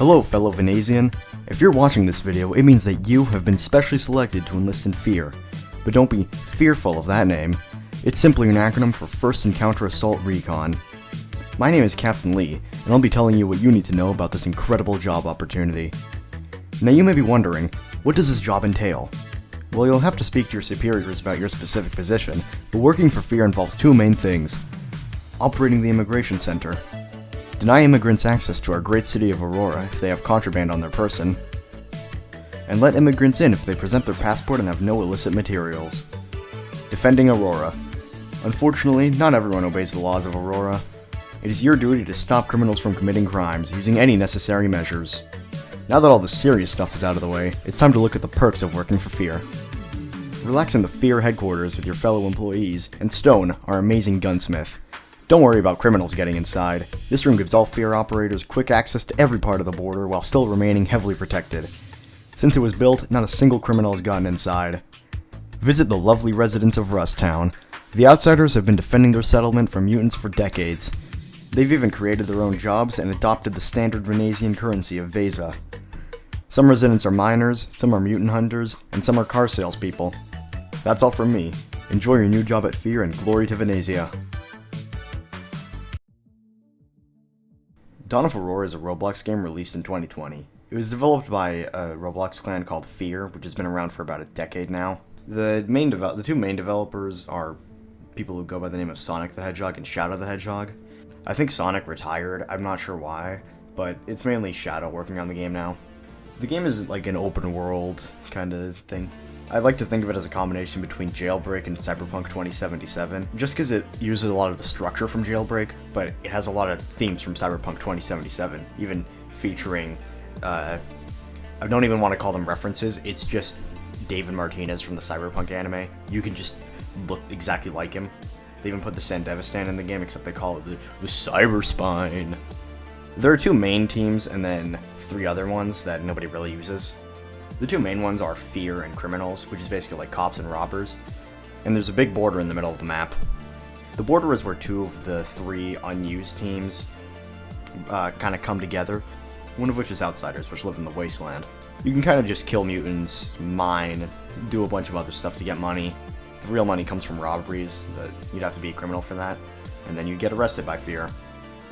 Hello fellow Venetian. If you're watching this video, it means that you have been specially selected to enlist in Fear. But don't be fearful of that name. It's simply an acronym for First Encounter Assault Recon. My name is Captain Lee, and I'll be telling you what you need to know about this incredible job opportunity. Now you may be wondering, what does this job entail? Well, you'll have to speak to your superiors about your specific position, but working for Fear involves two main things. Operating the immigration center. Deny immigrants access to our great city of Aurora if they have contraband on their person. And let immigrants in if they present their passport and have no illicit materials. Defending Aurora. Unfortunately, not everyone obeys the laws of Aurora. It is your duty to stop criminals from committing crimes using any necessary measures. Now that all the serious stuff is out of the way, it's time to look at the perks of working for Fear. Relax in the Fear headquarters with your fellow employees, and Stone, our amazing gunsmith. Don't worry about criminals getting inside. This room gives all Fear operators quick access to every part of the border while still remaining heavily protected. Since it was built, not a single criminal has gotten inside. Visit the lovely residents of Rust Town. The Outsiders have been defending their settlement from mutants for decades. They've even created their own jobs and adopted the standard Venetian currency of Vesa. Some residents are miners, some are mutant hunters, and some are car salespeople. That's all from me. Enjoy your new job at Fear and glory to Venezia. Dawn of Aurora is a Roblox game released in 2020. It was developed by a Roblox clan called Fear, which has been around for about a decade now. The two main developers are people who go by the name of Sonic the Hedgehog and Shadow the Hedgehog. I think Sonic retired, I'm not sure why, but it's mainly Shadow working on the game now. The game is like an open world kind of thing. I like to think of it as a combination between Jailbreak and Cyberpunk 2077, just because it uses a lot of the structure from Jailbreak, but it has a lot of themes from Cyberpunk 2077, even featuring, I don't even want to call them references, it's just David Martinez from the Cyberpunk anime. You can just look exactly like him. They even put the Sandevistan in the game, except they call it the Cyber Spine. There are two main teams, and then three other ones that nobody really uses. The two main ones are Fear and Criminals, which is basically like cops and robbers. And there's a big border in the middle of the map. The border is where two of the three unused teams kind of come together, one of which is Outsiders, which live in the Wasteland. You can kind of just kill mutants, mine, do a bunch of other stuff to get money. The real money comes from robberies, but you'd have to be a criminal for that, and then you'd get arrested by Fear.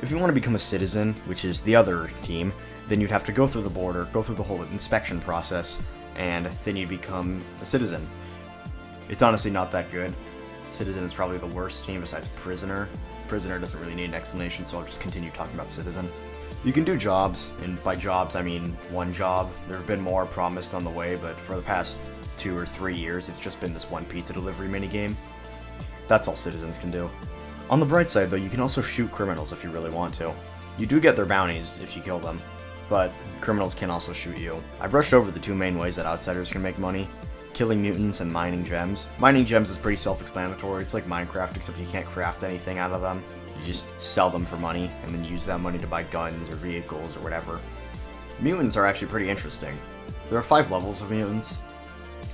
If you want to become a citizen, which is the other team, then you'd have to go through the border, go through the whole inspection process, and then you become a citizen. It's honestly not that good. Citizen is probably the worst team besides Prisoner. Prisoner doesn't really need an explanation, so I'll just continue talking about Citizen. You can do jobs, and by jobs I mean one job. There have been more promised on the way, but for the past 2 or 3 years it's just been this one pizza delivery minigame. That's all citizens can do. On the bright side though, you can also shoot criminals if you really want to. You do get their bounties if you kill them, but criminals can also shoot you. I brushed over the two main ways that Outsiders can make money: killing mutants and mining gems. Mining gems is pretty self-explanatory. It's like Minecraft, except you can't craft anything out of them. You just sell them for money, and then use that money to buy guns or vehicles or whatever. Mutants are actually pretty interesting. There are 5 levels of mutants.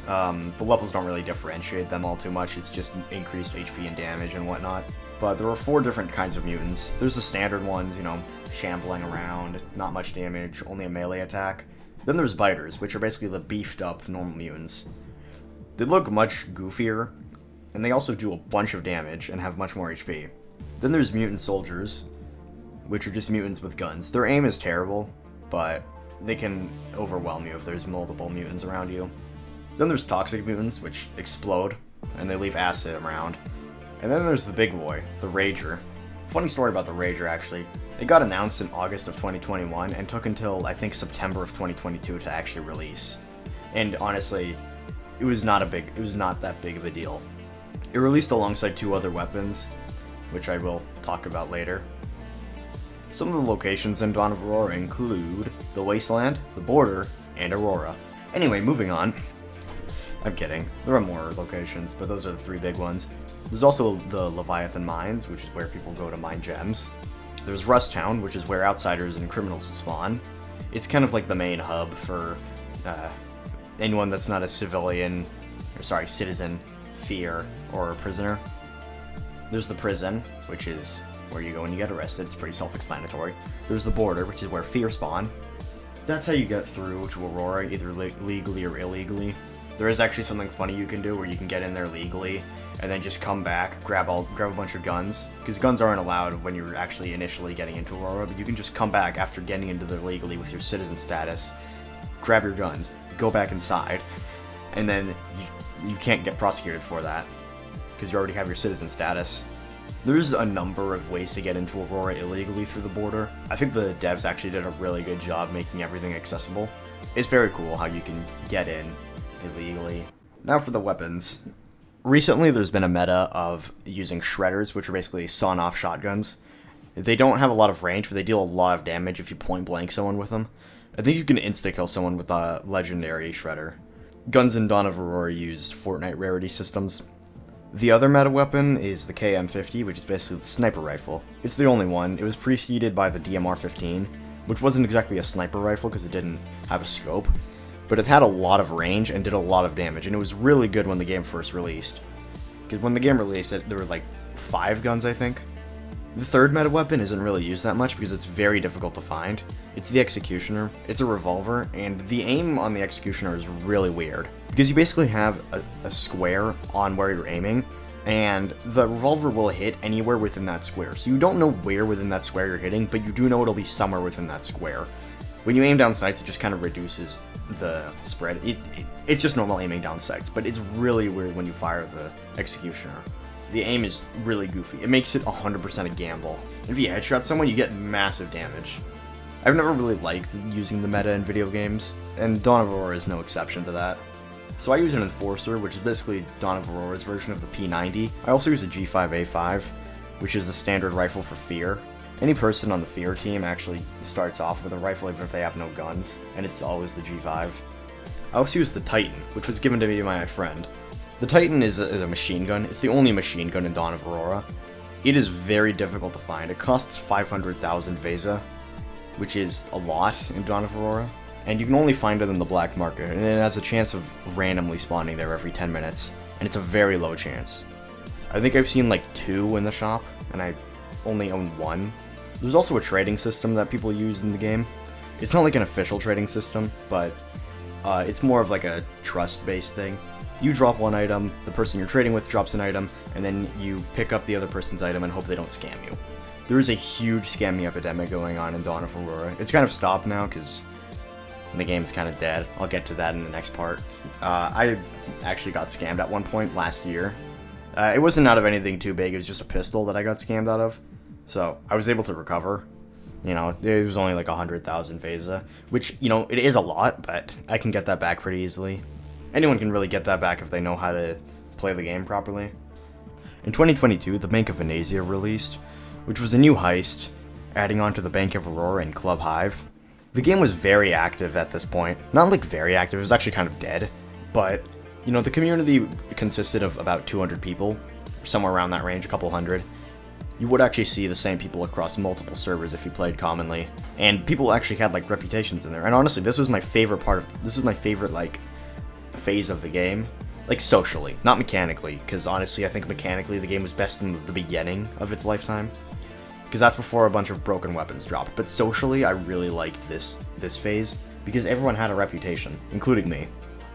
The levels don't really differentiate them all too much, it's just increased HP and damage and whatnot. But there are 4 different kinds of mutants. There's the standard ones, you know, shambling around, not much damage, only a melee attack. Then there's biters, which are basically the beefed up normal mutants. They look much goofier, and they also do a bunch of damage and have much more HP. Then there's mutant soldiers, which are just mutants with guns. Their aim is terrible, but they can overwhelm you if there's multiple mutants around you. Then there's toxic mutants, which explode, and they leave acid around. And then there's the big boy, the Rager. Funny story about the Rager, actually. It got announced in August of 2021 and took until, I think, September of 2022 to actually release. And honestly, it was not that big of a deal. It released alongside 2 other weapons, which I will talk about later. Some of the locations in Dawn of Aurora include the Wasteland, the Border, and Aurora. Anyway, moving on. I'm kidding. There are more locations, but those are the 3 big ones. There's also the Leviathan Mines, which is where people go to mine gems. There's Rust Town, which is where Outsiders and criminals will spawn. It's kind of like the main hub for anyone that's not a citizen, Fear, or a prisoner. There's the prison, which is where you go when you get arrested. It's pretty self-explanatory. There's the border, which is where Fear spawn. that's how you get through to Aurora, either legally or illegally. There is actually something funny you can do where you can get in there legally and then just come back, grab a bunch of guns, because guns aren't allowed when you're actually initially getting into Aurora, but you can just come back after getting into there legally with your citizen status, grab your guns, go back inside, and then you can't get prosecuted for that, because you already have your citizen status. There's a number of ways to get into Aurora illegally through the border. I think the devs actually did a really good job making everything accessible. It's very cool how you can get in illegally. Now for the weapons. Recently there's been a meta of using shredders, which are basically sawn-off shotguns. They don't have a lot of range, but they deal a lot of damage if you point-blank someone with them. I think you can insta-kill someone with a legendary shredder. Guns in Dawn of Aurora used Fortnite rarity systems. The other meta weapon is the KM50, which is basically the sniper rifle. It's the only one. It was preceded by the DMR-15, which wasn't exactly a sniper rifle because it didn't have a scope, but it had a lot of range and did a lot of damage, and it was really good when the game first released. Because when the game released, there were like 5 guns, I think. The third meta weapon isn't really used that much because it's very difficult to find. It's the Executioner. It's a revolver, and the aim on the Executioner is really weird. Because you basically have a square on where you're aiming, and the revolver will hit anywhere within that square. So you don't know where within that square you're hitting, but you do know it'll be somewhere within that square. When you aim down sights, it just kind of reduces the spread. It's just normal aiming down sights, but it's really weird when you fire the Executioner. The aim is really goofy. It makes it 100% a gamble. If you headshot someone, you get massive damage. I've never really liked using the meta in video games, and Dawn of Aurora is no exception to that. So I use an Enforcer, which is basically Dawn of Aurora's version of the P90. I also use a G5A5, which is a standard rifle for Fear. Any person on the Fear team actually starts off with a rifle even if they have no guns, and it's always the G5. I also use the Titan, which was given to me by my friend. The Titan is a machine gun. It's the only machine gun in Dawn of Aurora. It is very difficult to find. It costs 500,000 Vesa, which is a lot in Dawn of Aurora. And you can only find it in the black market, and it has a chance of randomly spawning there every 10 minutes, and it's a very low chance. I think I've seen like 2 in the shop, and I only own 1. There's also a trading system that people use in the game. It's not like an official trading system, but it's more of like a trust-based thing. You drop one item, the person you're trading with drops an item, and then you pick up the other person's item and hope they don't scam you. There is a huge scamming epidemic going on in Dawn of Aurora. It's kind of stopped now because the game's kind of dead. I'll get to that in the next part. I actually got scammed at one point last year. It wasn't out of anything too big, it was just a pistol that I got scammed out of. So I was able to recover. You know, it was only like 100,000 Vesa, which, you know, it is a lot, but I can get that back pretty easily. Anyone can really get that back if they know how to play the game properly. In 2022, the Bank of Venezia released, which was a new heist, adding on to the Bank of Aurora and Club Hive. The game was very active at this point. Not like very active, it was actually kind of dead, but, you know, the community consisted of about 200 people, somewhere around that range, a couple hundred. You would actually see the same people across multiple servers if you played commonly, and people actually had, like, reputations in there. And honestly, this is my favorite, like, phase of the game, like socially, not mechanically, because honestly I think mechanically the game was best in the beginning of its lifetime, because that's before a bunch of broken weapons dropped. But socially I really liked this phase because everyone had a reputation, including me.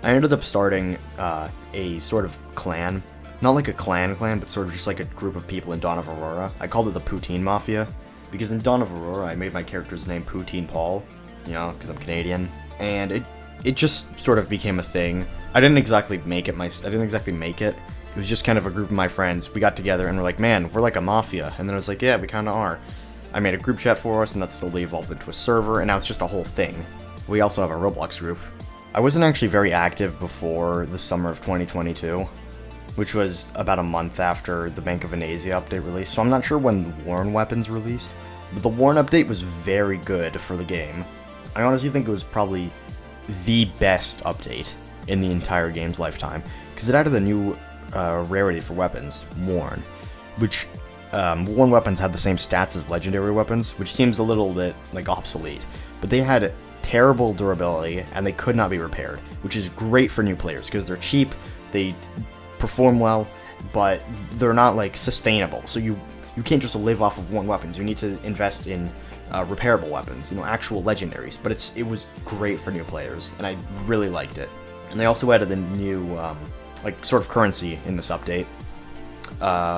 I ended up starting a sort of clan, not like a clan, but sort of just like a group of people in Dawn of Aurora. I called it the Poutine Mafia, because in Dawn of Aurora I made my character's name Poutine Paul, you know, because I'm Canadian, and it just sort of became a thing. I didn't exactly make it. It was just kind of a group of my friends. We got together and we're like, man, we're like a mafia. And then I was like, yeah, we kind of are. I made a group chat for us, and that slowly evolved into a server, and now it's just a whole thing. We also have a Roblox group. I wasn't actually very active before the summer of 2022, which was about a month after the Bank of Venezia update released, so I'm not sure when the Warren weapons released, but the Warren update was very good for the game. I honestly think it was probably the best update in the entire game's lifetime, because it added a new rarity for weapons, Warren, which Warren weapons had the same stats as legendary weapons, which seems a little bit like obsolete, but they had terrible durability and they could not be repaired, which is great for new players because they're cheap, they perform well, but they're not like sustainable. So you can't just live off of Warren weapons. You need to invest in repairable weapons, actual legendaries. But it was great for new players, and I really liked it. And they also added a new, sort of currency in this update,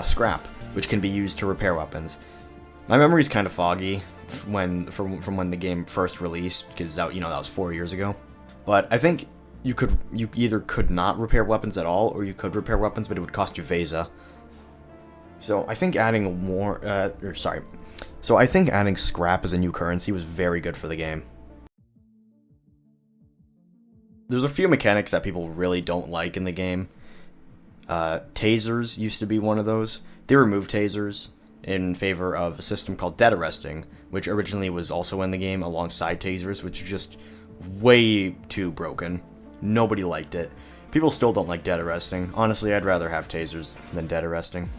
scrap, which can be used to repair weapons. My memory's kind of foggy from when the game first released, because that was 4 years ago. But I think you either could not repair weapons at all, or you could repair weapons, but it would cost you Vesa. So I think adding I think adding scrap as a new currency was very good for the game. There's a few mechanics that people really don't like in the game. Tasers used to be one of those. They removed tasers in favor of a system called dead arresting, which originally was also in the game alongside tasers, which is just way too broken. Nobody liked it. People still don't like dead arresting. Honestly, I'd rather have tasers than dead arresting.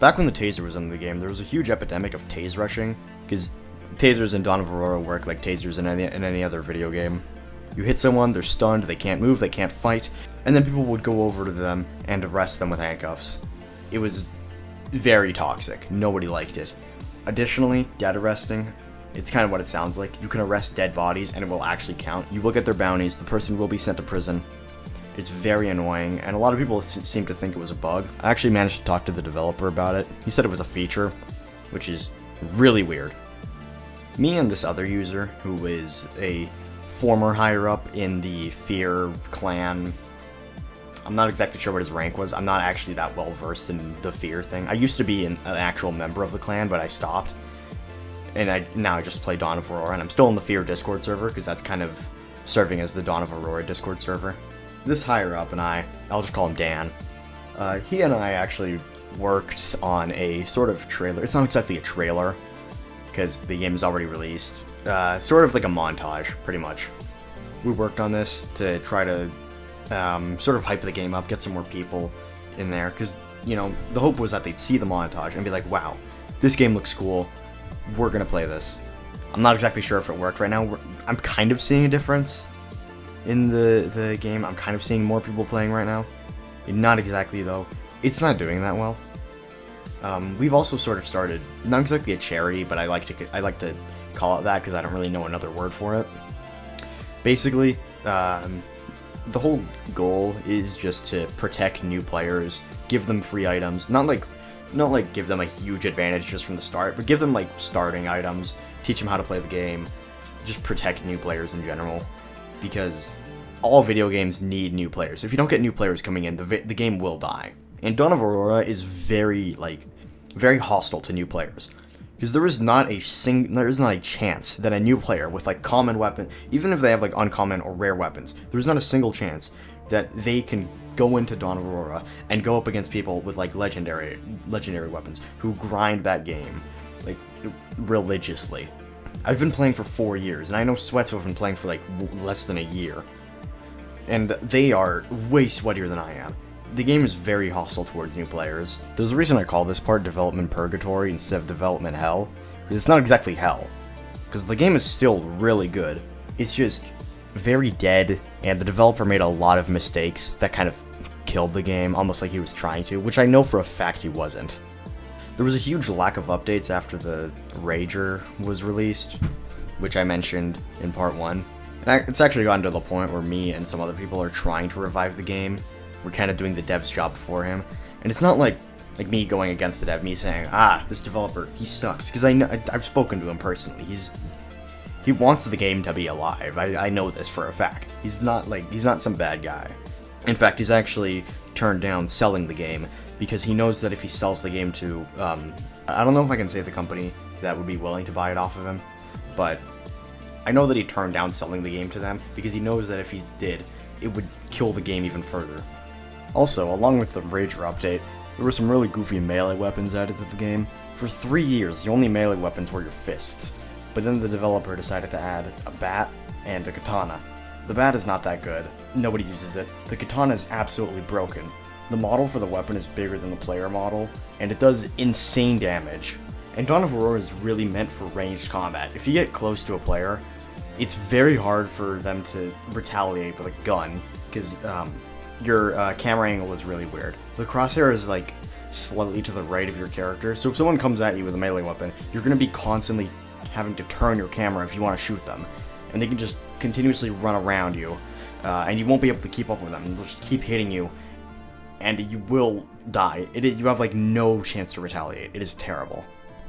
Back when the taser was in the game, there was a huge epidemic of tase rushing, because tasers in Dawn of Aurora work like tasers in any other video game. You hit someone, they're stunned, they can't move, they can't fight, and then people would go over to them and arrest them with handcuffs. It was very toxic. Nobody liked it. Additionally, dead arresting, it's kind of what it sounds like. You can arrest dead bodies and it will actually count. You will get their bounties, the person will be sent to prison. It's very annoying, and a lot of people seem to think it was a bug. I actually managed to talk to the developer about it. He said it was a feature, which is really weird. Me and this other user, who is a former higher-up in the Fear clan, I'm not exactly sure what his rank was. I'm not actually that well-versed in the Fear thing. I used to be an actual member of the clan, but I stopped. And now I just play Dawn of Aurora, and I'm still in the Fear Discord server, because that's kind of serving as the Dawn of Aurora Discord server. This higher-up and I'll just call him Dan, he and I actually worked on a sort of trailer. It's not exactly a trailer, because the game is already released. Sort of like a montage, pretty much. We worked on this to try to sort of hype the game up, get some more people in there, because, the hope was that they'd see the montage and be like, wow, this game looks cool, we're gonna play this. I'm not exactly sure if it worked right now. I'm kind of seeing a difference in the game. I'm kind of seeing more people playing right now. Not exactly, though. It's not doing that well. We've also sort of started, not exactly a charity, but I like to call it that because I don't really know another word for it. Basically, the whole goal is just to protect new players, give them free items, not like give them a huge advantage just from the start, but give them like starting items, teach them how to play the game, just protect new players in general. Because all video games need new players. If you don't get new players coming in, the game will die. And Dawn of Aurora is very hostile to new players, because there is not a chance that a new player with like common weapon, even if they have like uncommon or rare weapons, there is not a single chance that they can go into Dawn of Aurora and go up against people with like legendary weapons who grind that game like religiously. I've been playing for 4 years, and I know Sweats have been playing for like less than a year, and they are way sweatier than I am. The game is very hostile towards new players. There's a reason I call this part Development Purgatory instead of Development Hell, because it's not exactly hell, because the game is still really good. It's just very dead, and the developer made a lot of mistakes that kind of killed the game, almost like he was trying to, which I know for a fact he wasn't. There was a huge lack of updates after the Rager was released, which I mentioned in part 1. It's actually gotten to the point where me and some other people are trying to revive the game. We're kind of doing the dev's job for him. And it's not like me going against the dev, me saying, this developer, he sucks. Because I've spoken to him personally. He wants the game to be alive. I know this for a fact. He's not some bad guy. In fact, he's actually turned down selling the game, because he knows that if he sells the game to, I don't know if I can say the company that would be willing to buy it off of him, but I know that he turned down selling the game to them, because he knows that if he did, it would kill the game even further. Also, along with the Rager update, there were some really goofy melee weapons added to the game. For 3 years, the only melee weapons were your fists, but then the developer decided to add a bat and a katana. The bat is not that good. Nobody uses it. The katana is absolutely broken. The model for the weapon is bigger than the player model, and it does insane damage. And Dawn of Aurora is really meant for ranged combat. If you get close to a player, it's very hard for them to retaliate with a gun, because your camera angle is really weird. The crosshair is like slightly to the right of your character, so if someone comes at you with a melee weapon, you're going to be constantly having to turn your camera if you want to shoot them. And they can just continuously run around you, and you won't be able to keep up with them. They'll just keep hitting you, and you will die. You have like no chance to retaliate. It is terrible.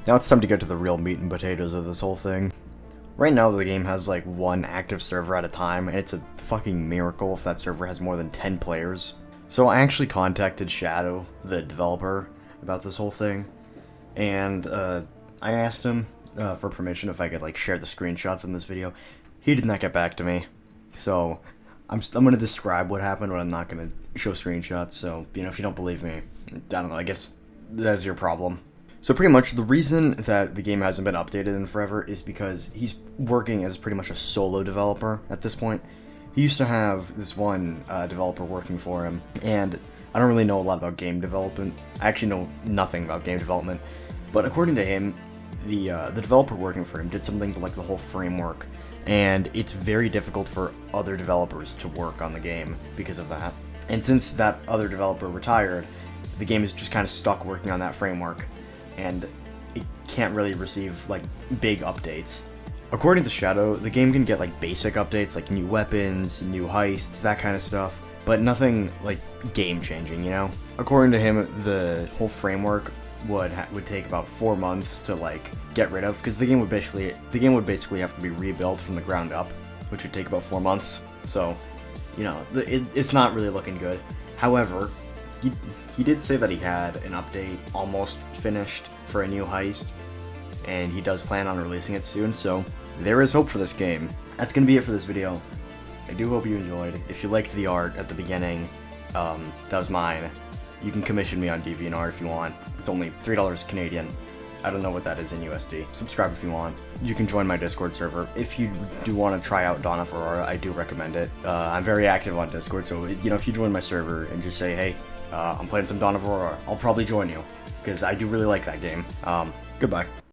Now it's time to get to the real meat and potatoes of this whole thing. Right now the game has like one active server at a time, and it's a fucking miracle if that server has more than 10 players. So I actually contacted Shadow, the developer, about this whole thing, and I asked him for permission if I could like share the screenshots in this video. He did not get back to me, so I'm going to describe what happened, but I'm not going to show screenshots. So, you know, if you don't believe me, I don't know, I guess that's your problem. So pretty much the reason that the game hasn't been updated in forever is because he's working as pretty much a solo developer at this point. He used to have this one developer working for him, and I don't really know a lot about game development. I actually know nothing about game development, but according to him, the developer working for him did something to like the whole framework, and it's very difficult for other developers to work on the game because of that. And since that other developer retired, the game is just kind of stuck working on that framework, and it can't really receive like big updates. According to Shadow, the game can get like basic updates like new weapons, new heists, that kind of stuff, but nothing like game-changing, you know? According to him, the whole framework would take about 4 months to like get rid of, because the game would basically have to be rebuilt from the ground up, which would take about 4 months. So, you know, it's not really looking good. However, he did say that he had an update almost finished for a new heist, and he does plan on releasing it soon, so there is hope for this game. That's gonna be it for this video. I do hope you enjoyed. If you liked the art at the beginning, that was mine. You can commission me on DeviantArt if you want. It's only $3 Canadian. I don't know what that is in USD. Subscribe if you want. You can join my Discord server. If you do want to try out Dawn of Aurora, I do recommend it. I'm very active on Discord, so you know, if you join my server and just say, hey, I'm playing some Dawn of Aurora, I'll probably join you, because I do really like that game. Goodbye.